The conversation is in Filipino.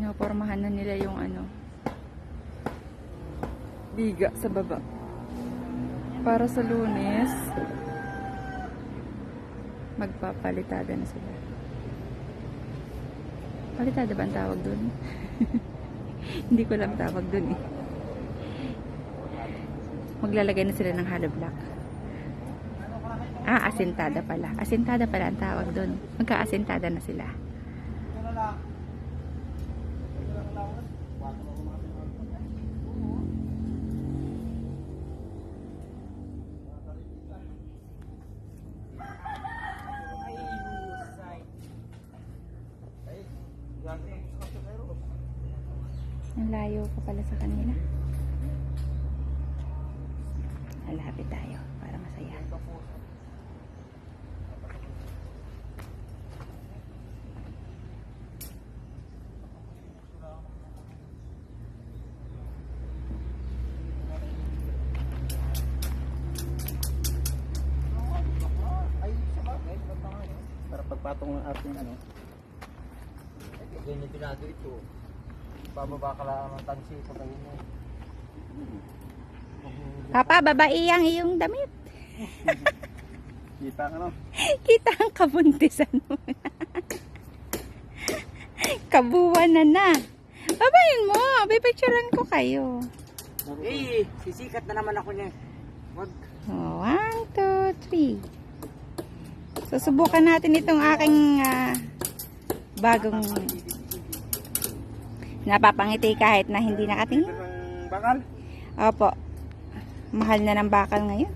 Pinapormahan na nila yung ano, biga sa baba. Para sa Lunes, magpapalitada na sila. Palitada ba ang tawag dun? Hindi ko lang tawag dun eh. Maglalagay na sila ng hollow block. Ah, asentada pala. Asentada pala ang tawag dun. Magka-asentada na sila. Ang layo pa pala sa kanila. Malapit tayo para masaya. Para pagpatong ng ating ano. Ganyan pinado ito. Bababa ka lang ang tansi sa tayo mo. Papa, babae ang iyong damit. Kita ka no? Kita ang kabuntisan mo. Kabuwan na. Babayin mo. Pipicturean ko kayo. Eh, sisikat na naman ako niya. Wag. Oh, 1, 2, 3. Susubukan natin itong aking bagong napapangiti kahit na hindi nakatingin. Ng bakal? Opo. Mahal na ng bakal ngayon.